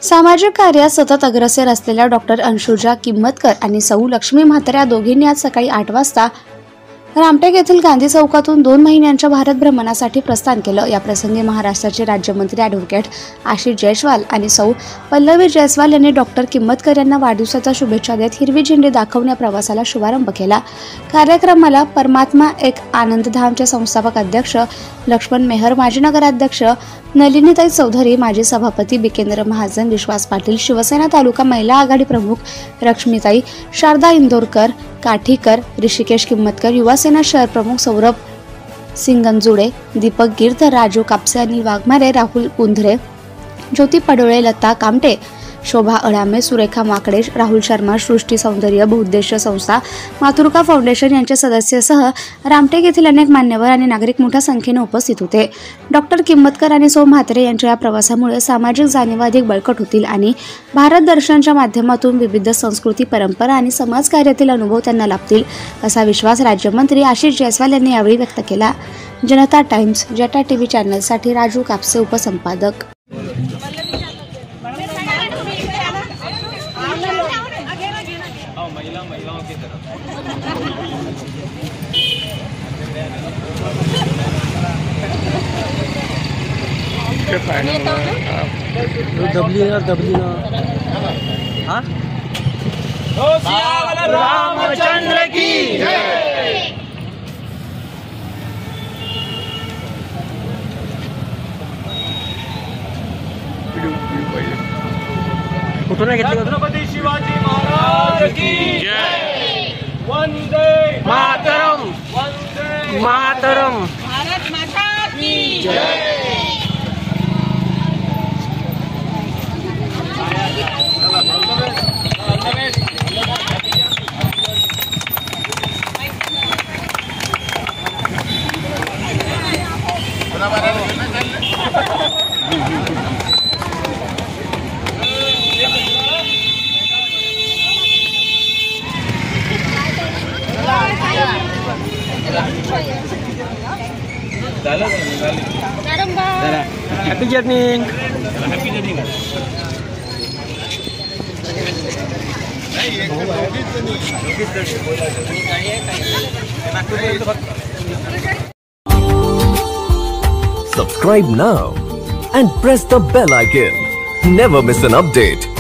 सामाजिक कार्यात सतत अग्रेसर असलेल्या डॉक्टर अंशुजा किंमतकर आणि सौ लक्ष्मी म्हात्रे या दोघींनी आज सकाळी 8 वाजता रामटेक येथील गांधी चौकातून 2 महिन्यांच्या भारत भ्रमणासाठी प्रस्थान केलं। या प्रसंगी महाराष्ट्राचे राज्यमंत्री ॲडव्होकेट आशिष जयस्वाल आणि सौ पल्लवी जयस्वाल यांनी डॉक्टर किंमतकर यांना वाढदिवसाच्या शुभेच्छा देत हिरवी झेंडी दाखवून या प्रवासाला शुभारंभ केला। कार्यक्रमाला परमात्मा एक आनंदधामचे संस्थापक अध्यक्ष लक्ष्मण मेहर, माजी नगराध्यक्ष नलिनीताई चौधरी, माजी सभापती बिकेंद्र महाजन, विश्वास पाटील, शिवसेना तालुका महिला आघाडी प्रमुख लक्ष्मीताई, शारदा इंदोरकर, काठीकर, ऋषिकेश किंमतकर, युवा सेना शहर प्रमुख सौरभ सिंगंजुडे, दीपक गिरधर, राजू कापसे, अनिल वाघमारे, राहुल कुंधरे, ज्योती पडोळे, लता कामटे, शोभा अळामे, सुरेखा माकडे, राहुल शर्मा, सृष्टी सौंदर्य बहुउद्देशीय संस्था, मातृका फाउंडेशन यांचे सदस्यासह रामटेक येथील अनेक मान्यवर आणि नागरिक मोठ्या संख्येने उपस्थित होते। डॉक्टर किंमतकर आणि सौ म्हात्रे यांच्या या प्रवासामुळे सामाजिक जाणीवा अधिक बळकट होतील आणि भारत दर्शनच्या माध्यमातून विविध संस्कृती, परंपरा आणि समाजकार्यातील अनुभव त्यांना लाभतील, असा विश्वास राज्यमंत्री आशिष जयस्वाल यांनी यावेळी व्यक्त केला। जनता टाइम्स जटा टीव्ही चॅनलसाठी राजू कापसे, उपसंपादक। महिलाओं की तरफ रामचंद्र की जय। छत्रपती शिवाजी महाराज की जय। वंदे मातरम, वंदे मातरम, भारत माता की जय। Happy journey. Subscribe now and press the bell icon. Never miss an update.